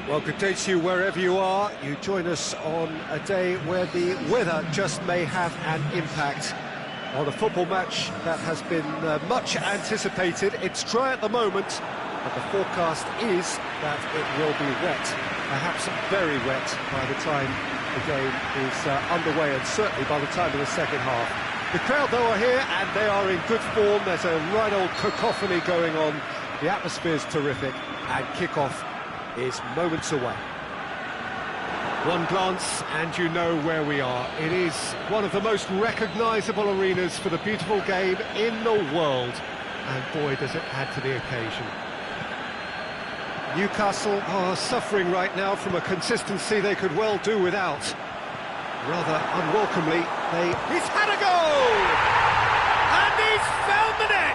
Well, good day to you wherever you are. You join us on a day where the weather just may have an impact on a football match that has been much anticipated. It's dry at the moment, but the forecast is that it will be wet, perhaps very wet by the time the game is underway, and certainly by the time of the second half. The crowd, though, are here, and they are in good form. There's a right old cacophony going on. The atmosphere's terrific, and kick-off is moments away. One glance and you know where we are. It is one of the most recognisable arenas for the beautiful game in the world, and boy does it add to the occasion. Newcastle are suffering right now from a consistency they could well do without. Rather unwelcomely, he's had a goal! And he's found the net!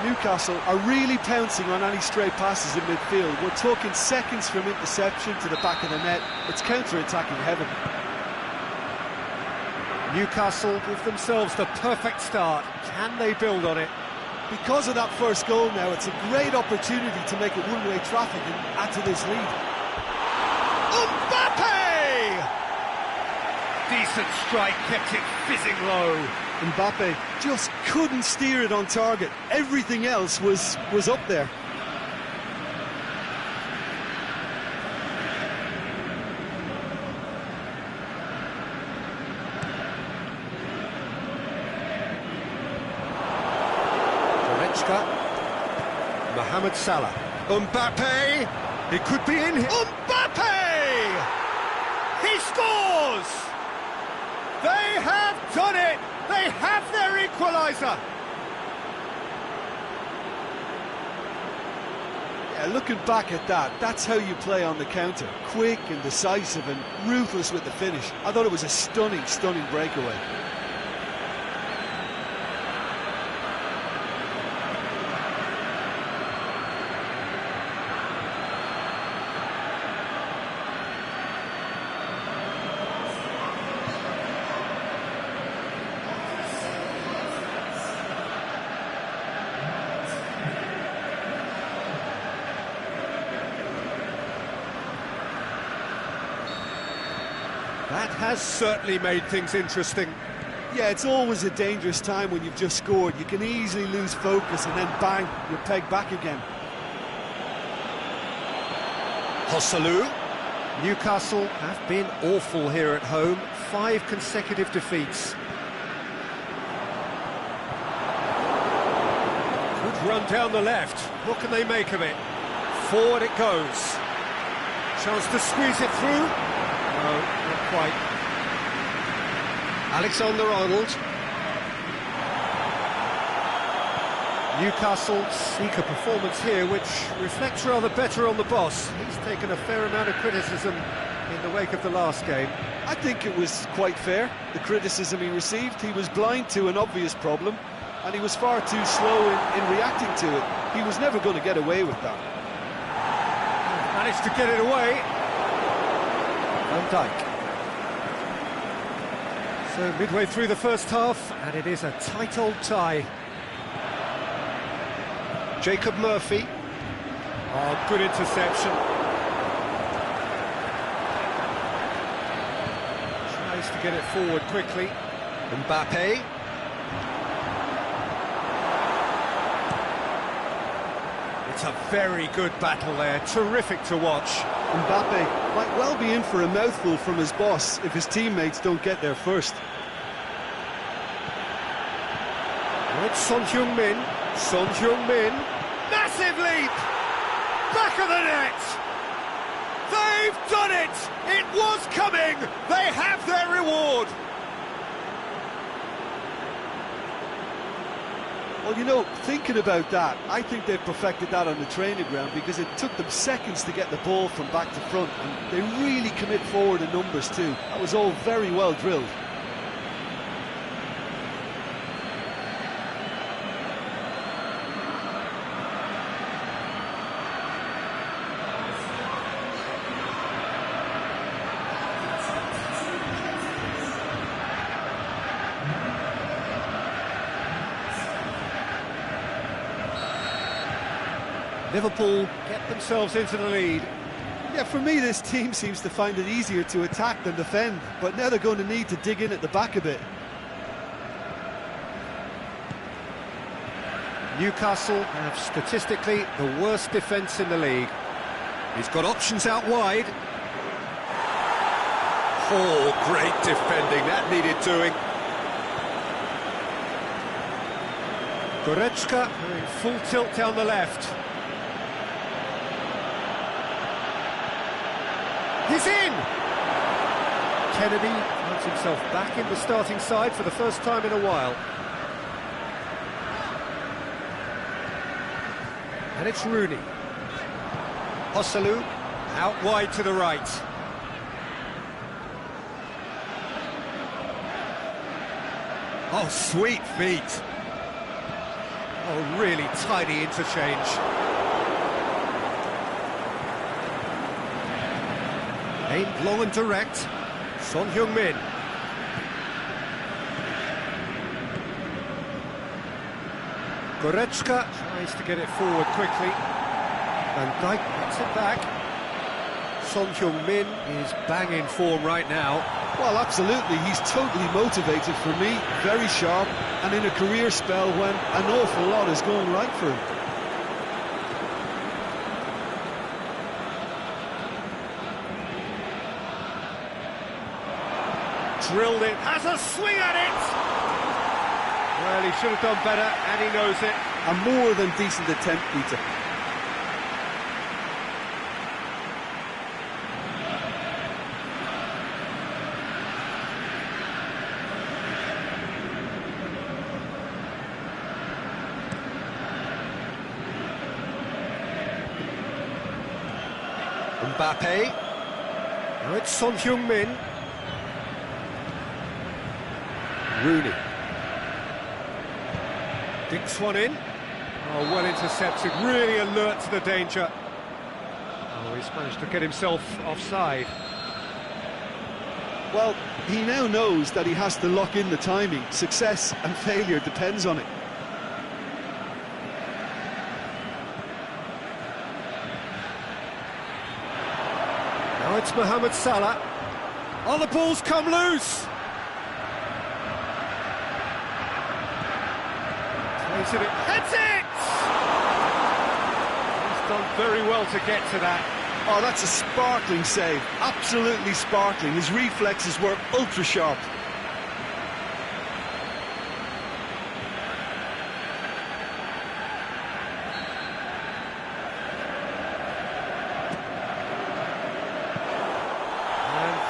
Newcastle are really pouncing on any stray passes in midfield. We're talking seconds from interception to the back of the net. It's counter-attacking heaven. Newcastle give themselves the perfect start. Can they build on it? Because of that first goal now, it's a great opportunity to make it one-way traffic and add to this lead. Mbappe! Decent strike, kept it fizzing low. Mbappe just couldn't steer it on target. Everything else was up there. Goretzka, Mohamed Salah, Mbappe, it could be in here. Mbappe! He scores! They have done it! They have their equaliser! Yeah, looking back at that, that's how you play on the counter. Quick and decisive and ruthless with the finish. I thought it was a stunning, stunning breakaway. That has certainly made things interesting. Yeah, it's always a dangerous time when you've just scored. You can easily lose focus and then bang, you're pegged back again. Joselu. Newcastle have been awful here at home. 5 consecutive defeats. Good run down the left. What can they make of it? Forward it goes. Chance to squeeze it through. No, not quite. Alexander-Arnold. Newcastle seek a performance here which reflects rather better on the boss. He's taken a fair amount of criticism in the wake of the last game. I think it was quite fair, the criticism he received. He was blind to an obvious problem, and he was far too slow in reacting to it. He was never going to get away with that. Managed to get it away. Van Dijk. So midway through the first half, and it is a tight old tie. Jacob Murphy. Oh, good interception. Tries to get it forward quickly. Mbappe. It's a very good battle there, terrific to watch. Mbappe might well be in for a mouthful from his boss if his teammates don't get there first. Right, Son Heung-min. Son Heung-min. Massive leap! Back of the net! They've done it! It was coming! They have their reward! Well, you know, thinking about that, I think they've perfected that on the training ground because it took them seconds to get the ball from back to front, and they really commit forward in numbers too. That was all very well drilled. Liverpool get themselves into the lead. Yeah, for me, this team seems to find it easier to attack than defend, but now they're going to need to dig in at the back a bit. Newcastle have statistically the worst defence in the league. He's got options out wide. Oh, great defending, that needed doing. Goretzka in full tilt down the left. He's in! Kennedy finds himself back in the starting side for the first time in a while. And it's Rooney. Joselu out wide to the right. Oh, sweet feet. Oh, really tidy interchange. Aimed long and direct. Son Heung-min. Goretzka tries to get it forward quickly. Van Dijk gets it back. Son Heung-min is banging form right now. Well, absolutely, he's totally motivated for me, very sharp, and in a career spell when an awful lot is going right for him. Drilled it, has a swing at it! Well, he should have done better, and he knows it. A more than decent attempt, Peter. Mbappe. Now it's Son Heung-min. Rooney. Dinks one in. Oh, well intercepted, really alert to the danger. Oh, he's managed to get himself offside. Well, he now knows that he has to lock in the timing. Success and failure depends on it. Now it's Mohamed Salah. Oh, the ball's come loose! Plays it, heads it! He's done very well to get to that. Oh, that's a sparkling save. Absolutely sparkling. His reflexes were ultra sharp.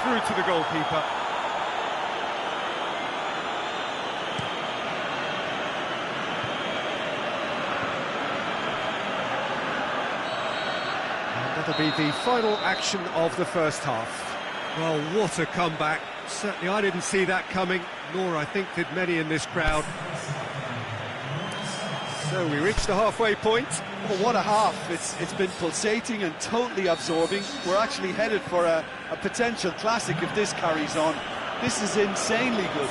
Through to the goalkeeper. And that'll be the final action of the first half. Well, what a comeback. Certainly I didn't see that coming, nor I think did many in this crowd. So we reached the halfway point. Well, what a half. It's been pulsating and totally absorbing. We're actually headed for a potential classic if this carries on. This is insanely good.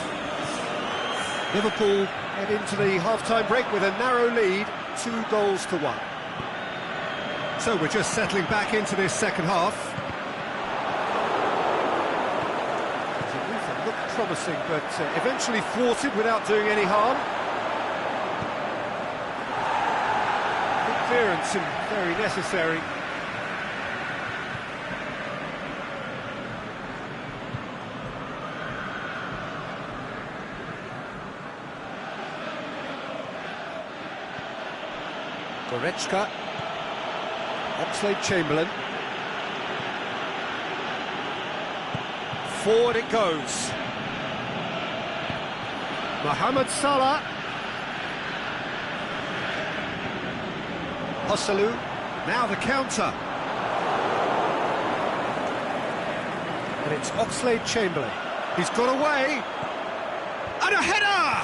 Liverpool head into the half-time break with a narrow lead, 2-1. So we're just settling back into this second half. It looked promising, but eventually thwarted without doing any harm. Good clearance and very necessary. Goretzka, Oxlade-Chamberlain, forward it goes. Mohamed Salah, Joselu, now the counter. And it's Oxlade-Chamberlain. He's got away, and a header!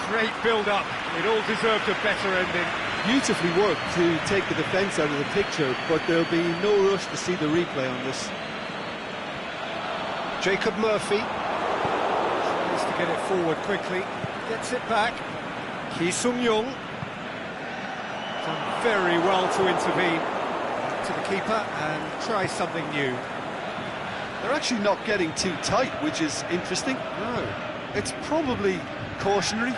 Great build-up. It all deserved a better ending. Beautifully worked to take the defence out of the picture, but there'll be no rush to see the replay on this. Jacob Murphy tries to get it forward quickly, gets it back. Ki Sung-young. Done very well to intervene to the keeper and try something new. They're actually not getting too tight, which is interesting. No. It's probably cautionary.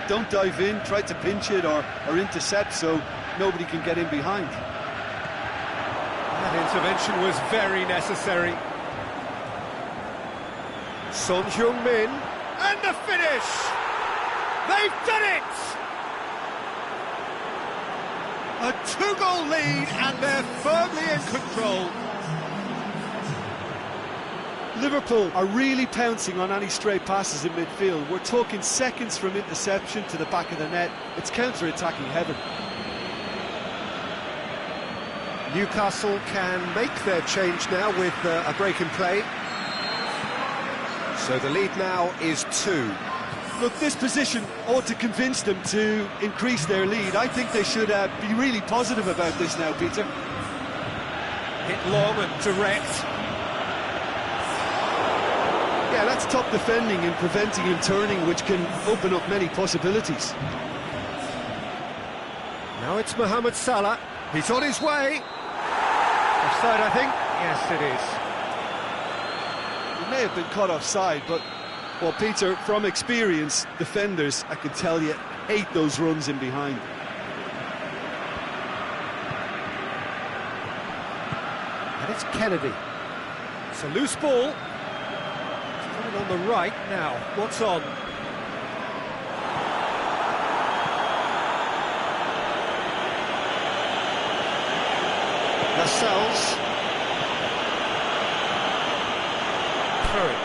Don't dive in, try to pinch it or intercept so nobody can get in behind. That intervention was very necessary. Son Heung-min, and the finish! They've done it! A two-goal lead, and they're firmly in control. Liverpool are really pouncing on any stray passes in midfield. We're talking seconds from interception to the back of the net. It's counter-attacking heaven. Newcastle can make their change now with a break in play. So the lead now is 2. Look, this position ought to convince them to increase their lead. I think they should be really positive about this now, Peter. Hit long and direct. Yeah, that's top defending and preventing him turning, which can open up many possibilities. Now it's Mohamed Salah. He's on his way. Offside, I think. Yes, it is. He may have been caught offside, but, well, Peter, from experience, defenders, I can tell you, hate those runs in behind. And it's Kennedy. It's a loose ball. It's coming on the right now. What's on? Lascelles. Curry.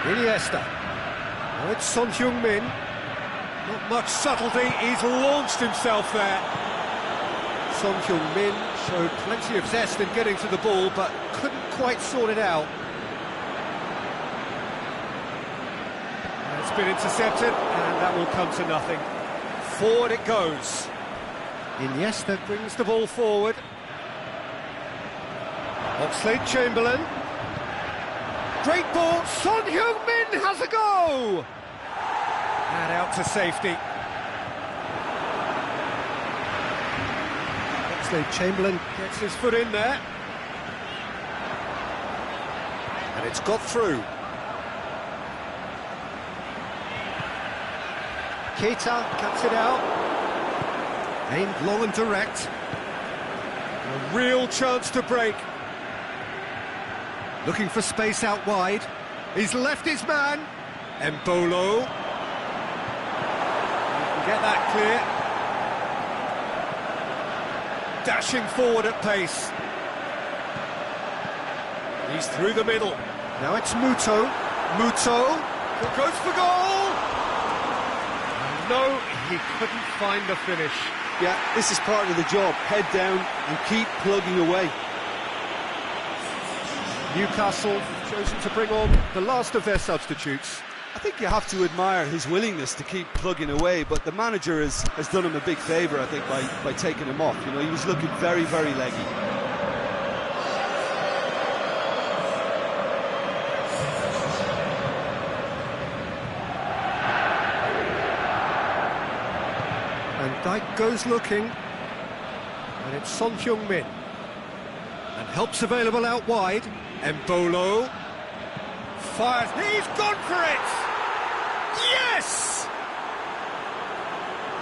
Iniesta. Now it's Son Heung-min. Not much subtlety, he's launched himself there. Son Heung-min showed plenty of zest in getting to the ball, but couldn't quite sort it out. And it's been intercepted, and that will come to nothing. Forward it goes. Iniesta brings the ball forward. Oxlade-Chamberlain. Great ball, Son Heung-min has a go! And out to safety. Oxlade-Chamberlain gets his foot in there. And it's got through. Keita cuts it out. Aimed long and direct. A real chance to break. Looking for space out wide. He's left his man. Embolo. He can get that clear. Dashing forward at pace. He's through the middle. Now it's Muto. Muto. Goes for goal. No, he couldn't find the finish. Yeah, this is part of the job. Head down and keep plugging away. Newcastle have chosen to bring on the last of their substitutes. I think you have to admire his willingness to keep plugging away, but the manager has done him a big favour, I think, by taking him off. You know, he was looking very, very leggy. And Dijk goes looking, and it's Son Heung-min. And help's available out wide. Embolo fires. He's gone for it! Yes!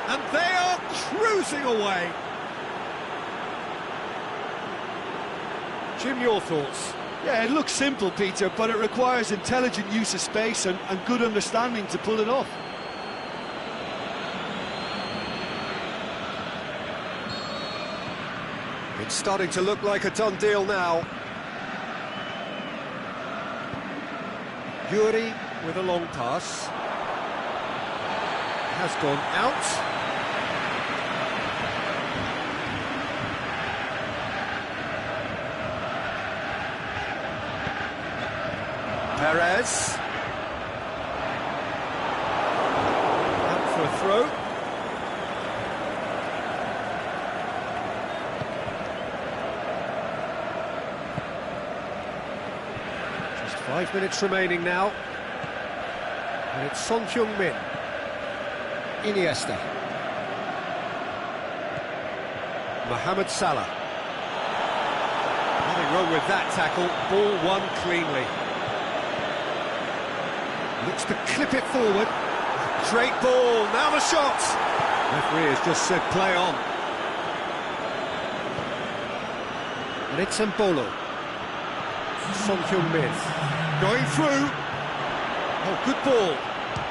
And they are cruising away. Jim, your thoughts? Yeah, it looks simple, Peter, but it requires intelligent use of space and good understanding to pull it off. It's starting to look like a done deal now. Yuri with a long pass. Has gone out. Perez. Out for a throw. Just 5 minutes remaining now. And it's Son Heung-min. Iniesta. Mohamed Salah. Nothing wrong with that tackle. Ball won cleanly. Looks to clip it forward. Great ball. Now the shot. Referee has just said play on. And it's Embolo. Son Heung-min. Going through. Oh, good ball.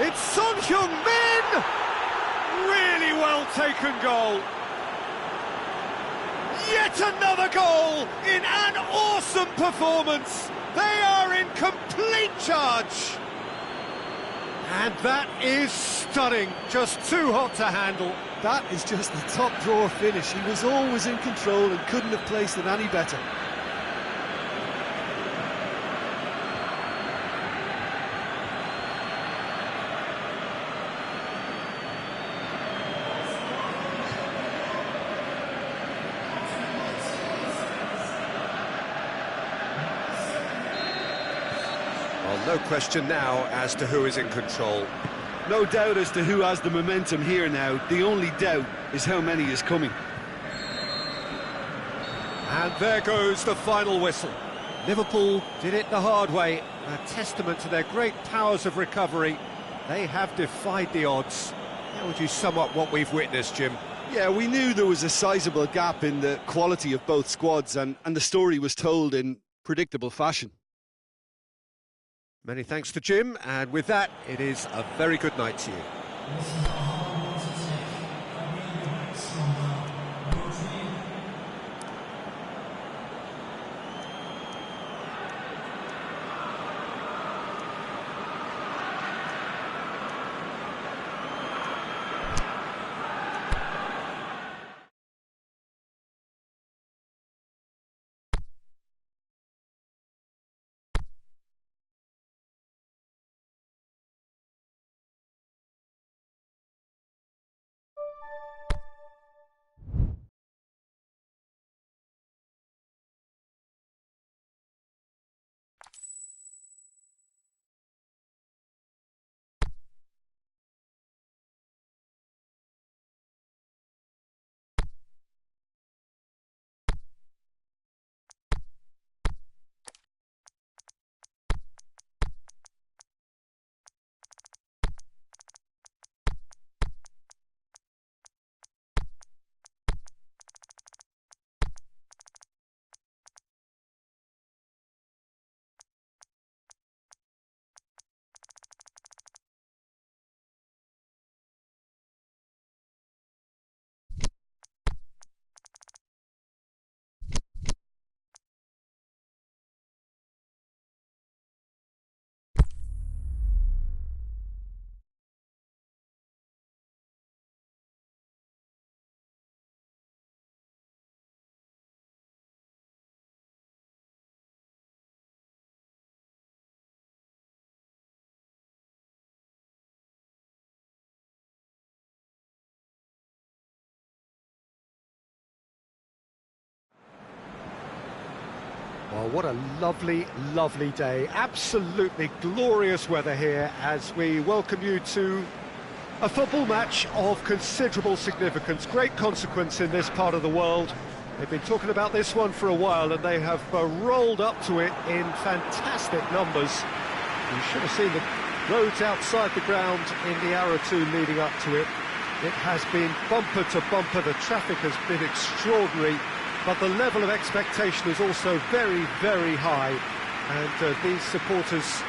It's Son Heung-min! Really well taken goal. Yet another goal in an awesome performance. They are in complete charge. And that is stunning. Just too hot to handle. That is just the top drawer finish. He was always in control and couldn't have placed it any better. Well, no question now as to who is in control. No doubt as to who has the momentum here now. The only doubt is how many is coming. And there goes the final whistle. Liverpool did it the hard way. A testament to their great powers of recovery. They have defied the odds. How would you sum up what we've witnessed, Jim? Yeah, we knew there was a sizable gap in the quality of both squads, and the story was told in predictable fashion. Many thanks to Jim, and with that, it is a very good night to you. Well, what a lovely, lovely day. Absolutely glorious weather here as we welcome you to a football match of considerable significance, great consequence in this part of the world. They've been talking about this one for a while and they have rolled up to it in fantastic numbers. You should have seen the roads outside the ground in the hour or two leading up to it. It has been bumper to bumper, the traffic has been extraordinary. But the level of expectation is also very, very high. And these supporters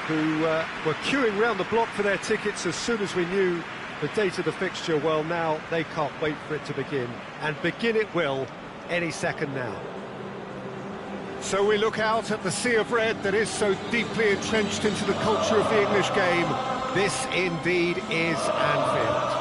who were queuing round the block for their tickets as soon as we knew the date of the fixture, well, now they can't wait for it to begin. And begin it will. any second now. So we look out at the sea of red that is so deeply entrenched into the culture of the English game. This indeed is Anfield.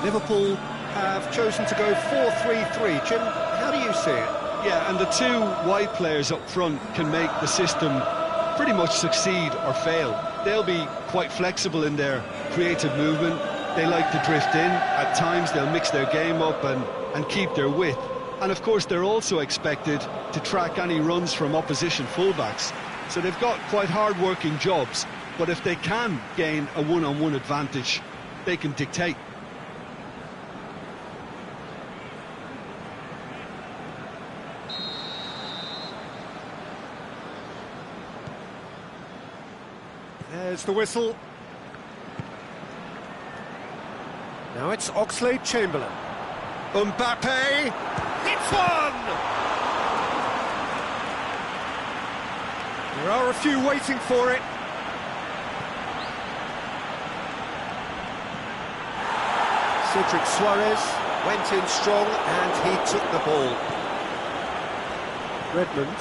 Liverpool have chosen to go 4-3-3. Jim, how do you see it? Yeah, and the two wide players up front can make the system pretty much succeed or fail. They'll be quite flexible in their creative movement. They like to drift in. At times they'll mix their game up and keep their width. And of course they're also expected to track any runs from opposition fullbacks. So they've got quite hard-working jobs, but if they can gain a one-on-one advantage, they can dictate. There's the whistle. Now it's Oxlade-Chamberlain. Mbappe hits one! There are a few waiting for it. Cedric Suarez went in strong and he took the ball. Redmond,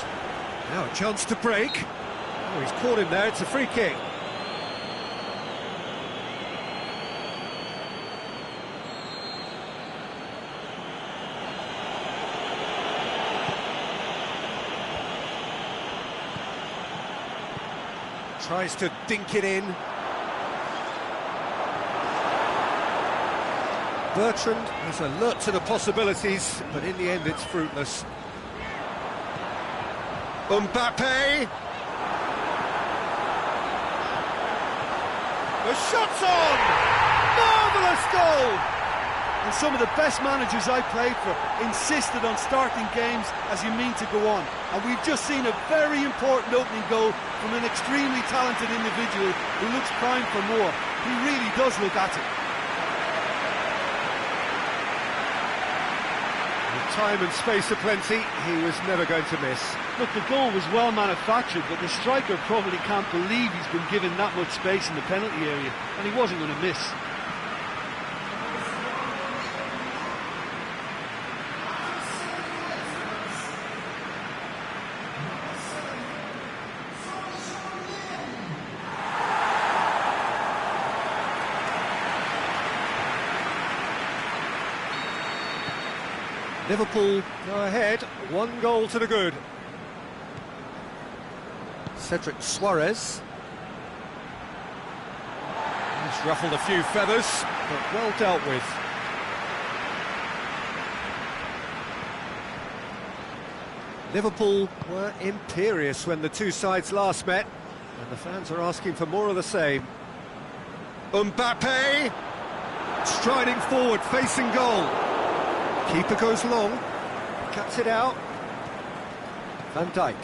now a chance to break. Oh, he's caught him there, it's a free kick. Tries to dink it in. Bertrand is alert to the possibilities, but in the end it's fruitless. Mbappe! The shot's on! Marvellous goal! And some of the best managers I played for insisted on starting games as you mean to go on. And we've just seen a very important opening goal from an extremely talented individual who looks primed for more. He really does look at it. With time and space aplenty, he was never going to miss. Look, the goal was well manufactured, but the striker probably can't believe he's been given that much space in the penalty area, and he wasn't going to miss. Liverpool go ahead, 1 goal to the good. Cedric Suarez. He's ruffled a few feathers, but well dealt with. Liverpool were imperious when the two sides last met, and the fans are asking for more of the same. Mbappe! Striding forward, facing goal. Keeper goes long, cuts it out. Van Dijk.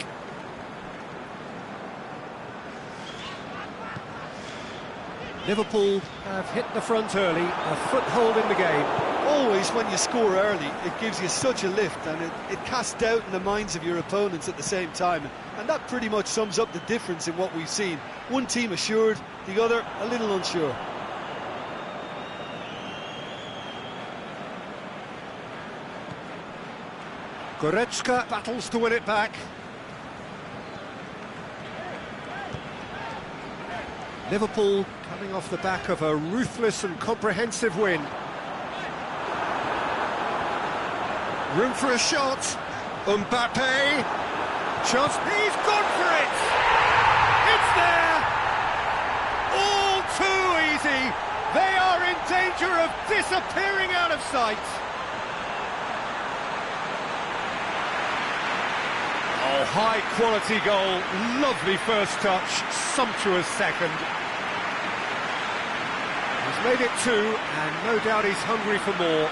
Liverpool have hit the front early, a foothold in the game. Always when you score early, it gives you such a lift, and it casts doubt in the minds of your opponents at the same time. And that pretty much sums up the difference in what we've seen. One team assured, the other a little unsure. Goretzka battles to win it back. Liverpool coming off the back of a ruthless and comprehensive win. Room for a shot. Mbappe. Chance. He's gone for it! It's there! All too easy. They are in danger of disappearing out of sight. Oh, high-quality goal, lovely first touch, sumptuous second. He's made it 2, and no doubt he's hungry for more.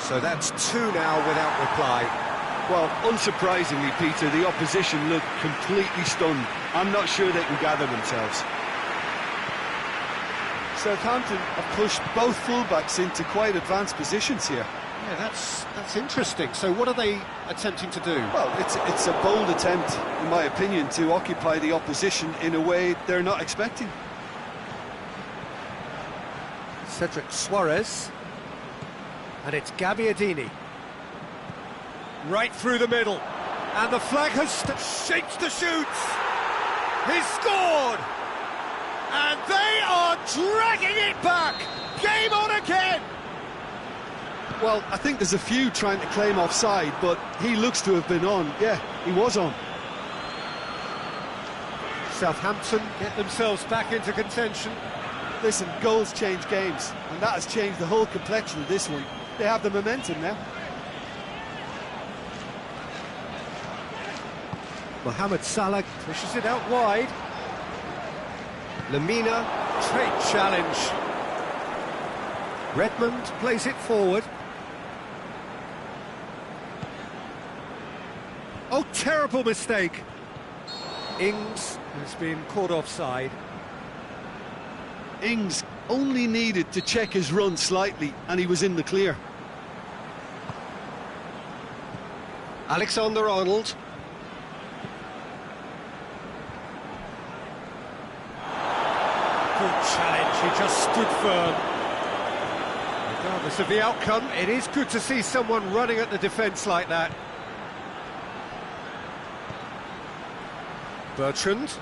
So that's 2 now without reply. Well, unsurprisingly, Peter, the opposition looked completely stunned. I'm not sure they can gather themselves. Southampton have pushed both fullbacks into quite advanced positions here. Yeah, that's interesting. So what are they attempting to do? Well, it's a bold attempt, in my opinion, to occupy the opposition in a way they're not expecting. Cedric Suarez. And it's Gabbiadini. Right through the middle. And the flag has shapes to shoot. He's scored. And they are dragging it back. Game on again. Well, I think there's a few trying to claim offside, but he looks to have been on. Yeah, he was on. Southampton get themselves back into contention. Listen, goals change games, and that has changed the whole complexion of this one. They have the momentum now. Mohamed Salah pushes it out wide. Lemina, great challenge. Redmond plays it forward. Oh, terrible mistake. Ings has been caught offside. Ings only needed to check his run slightly, and he was in the clear. Alexander-Arnold. Good challenge, he just stood firm. Regardless of the outcome, it is good to see someone running at the defence like that. Bertrand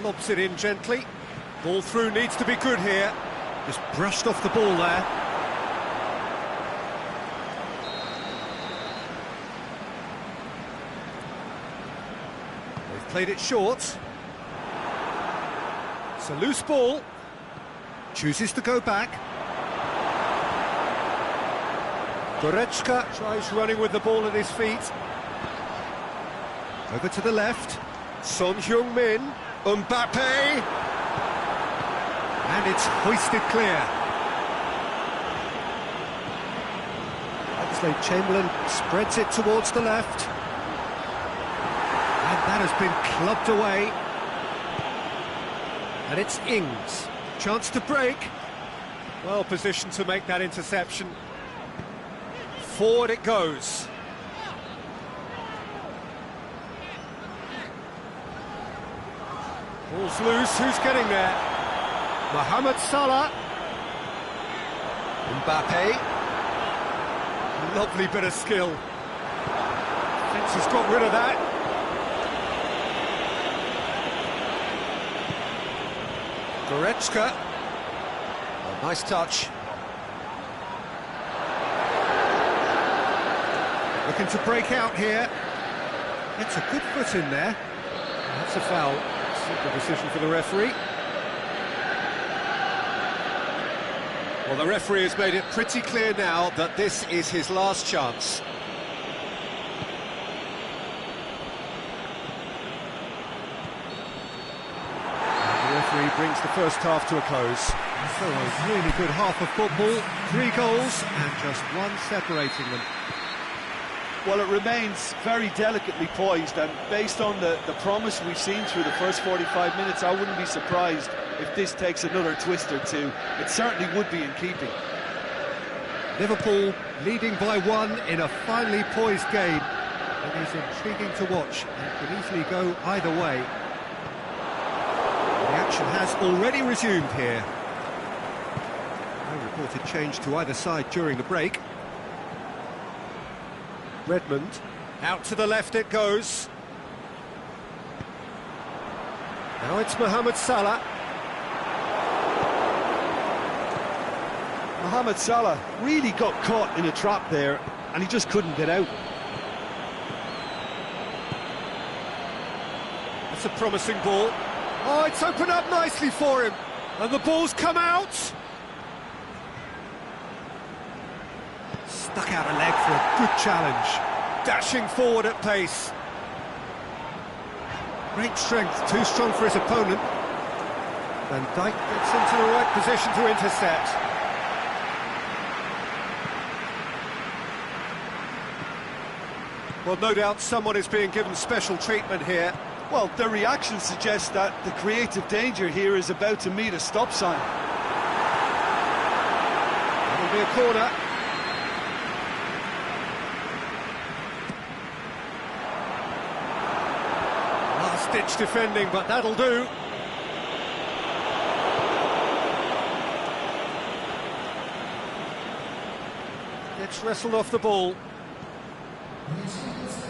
lobs it in gently. Ball through needs to be good here. Just brushed off the ball there. They've played it short. It's a loose ball. Chooses to go back. Goretzka tries running with the ball at his feet. Over to the left. Son Heung-min. Mbappe. And it's hoisted clear. Oxlade-Chamberlain spreads it towards the left. And that has been clubbed away. And it's Ings. Chance to break. Well positioned to make that interception. Forward it goes. Ball's loose, who's getting there? Mohamed Salah. Mbappe. Lovely bit of skill. Fence has got rid of that. Goretzka. Oh, nice touch. Looking to break out here. It's a good foot in there. That's a foul. Simple decision for the referee. Well, the referee has made it pretty clear now that this is his last chance. And the referee brings the first half to a close. So a really good half of football, 3 goals and just one separating them. Well, it remains very delicately poised, and based on the promise we've seen through the first 45 minutes, I wouldn't be surprised if this takes another twist or two. It certainly would be in keeping. Liverpool leading by 1 in a finely poised game. It is intriguing to watch and could easily go either way. The action has already resumed here. No reported change to either side during the break. Redmond, out to the left it goes. Now it's Mohamed Salah. Mohamed Salah really got caught in a trap there, and he just couldn't get out. That's a promising ball. Oh, it's opened up nicely for him. And the ball's come out. Stuck out a leg for a good challenge. Dashing forward at pace. Great strength, too strong for his opponent. Van Dijk gets into the right position to intercept. Well, no doubt someone is being given special treatment here. Well, their reaction suggests that the creative danger here is about to meet a stop sign. That'll be a corner. Last-ditch defending, but that'll do. Gets wrestled off the ball.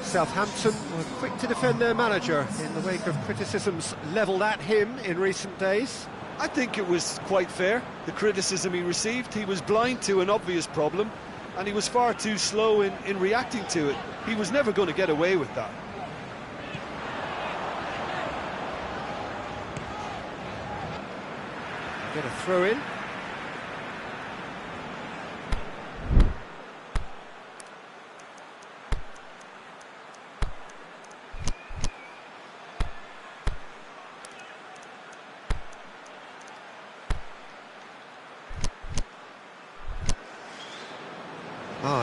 Southampton were quick to defend their manager in the wake of criticisms levelled at him in recent days. I think it was quite fair, the criticism he received. He was blind to an obvious problem, and he was far too slow in reacting to it. He was never going to get away with that. Get a throw in.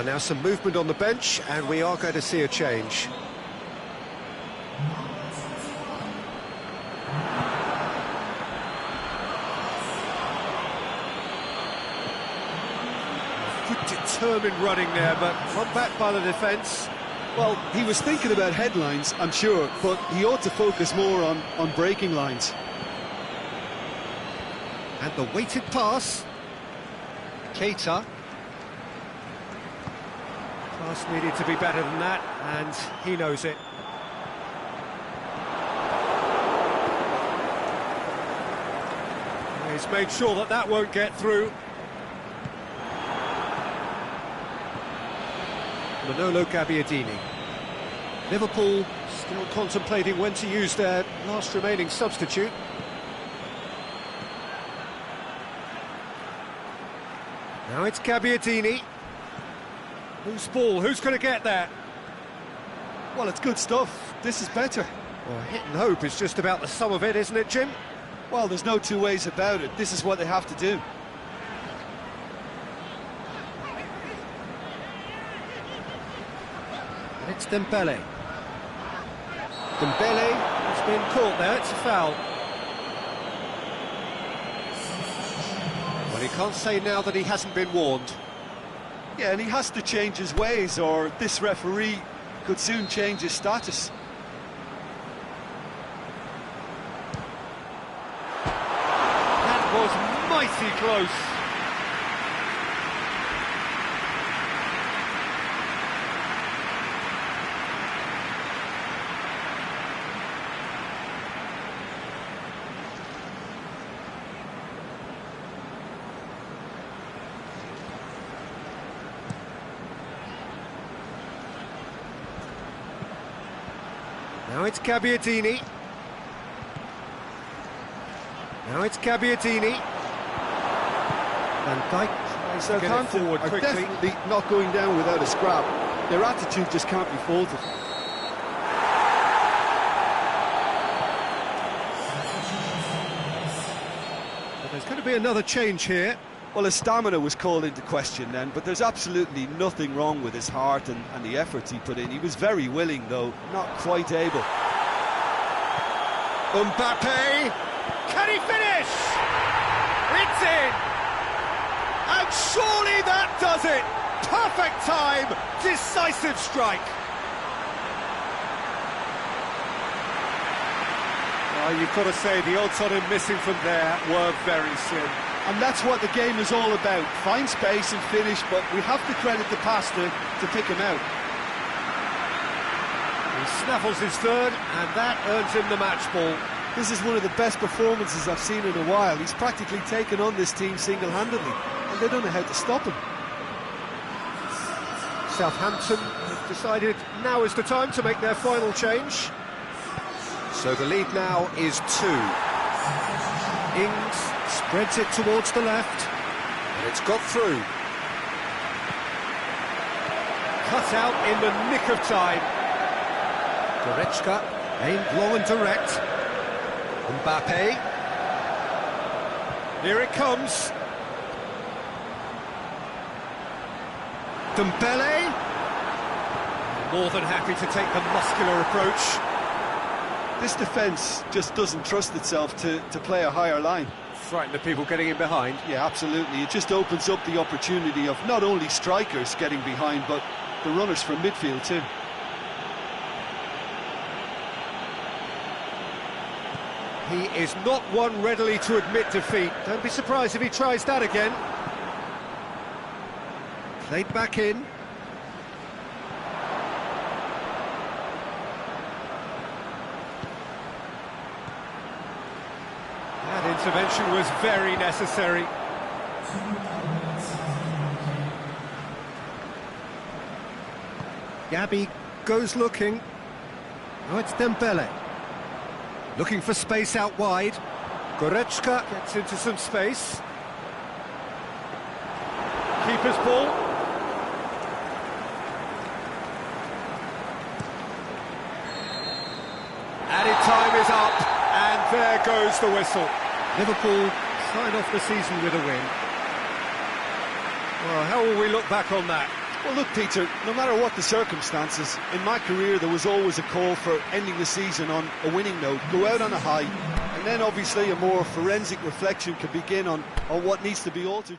Now some movement on the bench, and we are going to see a change. Good determined running there, but run back by the defence. Well, he was thinking about headlines, I'm sure, but he ought to focus more on breaking lines. And the weighted pass. Keita. Pass needed to be better than that, and he knows it. He's made sure that that won't get through. Manolo Gabbiadini. Liverpool still contemplating when to use their last remaining substitute. Now it's Gabbiadini. Loose ball, who's going to get that? Well, it's good stuff. This is better. Well, hit and hope is just about the sum of it, isn't it, Jim? Well, there's no two ways about it. This is what they have to do. And it's Dembele. Dembele has been caught there, it's a foul. Well, he can't say now that he hasn't been warned. Yeah, and he has to change his ways, or this referee could soon change his status. That was mighty close. Now it's Gabbiadini. Now it's Gabbiadini. Van Dijk tries to get it forward quickly. Definitely not going down without a scrap. Their attitude just can't be faulted. But there's going to be another change here. Well, his stamina was called into question then, but there's absolutely nothing wrong with his heart and the efforts he put in. He was very willing, though, not quite able. Mbappe, can he finish? It's in! And surely that does it! Perfect time, decisive strike. Well, you've got to say the odds on him missing from there were very slim. And that's what the game is all about. Find space and finish, but we have to credit the pass to pick him out. He snaffles his third, and that earns him the match ball. This is one of the best performances I've seen in a while. He's practically taken on this team single-handedly, and they don't know how to stop him. Southampton have decided now is the time to make their final change. So the lead now is 2. Ings spreads it towards the left, and it's got through. Cut out in the nick of time. Goretzka aimed low and direct. Mbappe. Here it comes. Dembele. More than happy to take the muscular approach. This defence just doesn't trust itself to play a higher line. Frighten the people getting in behind. Yeah, absolutely. It just opens up the opportunity of not only strikers getting behind, but the runners from midfield too. He is not one readily to admit defeat. Don't be surprised if he tries that again. Played back in. That intervention was very necessary. Gabi goes looking. Oh, it's Dembele. Looking for space out wide. Goretzka gets into some space. Keeper's ball. Added time is up, and there goes the whistle. Liverpool sign off the season with a win. Well, how will we look back on that? Well, look, Peter, no matter what the circumstances, in my career there was always a call for ending the season on a winning note, go out on a high, and then obviously a more forensic reflection can begin on what needs to be altered.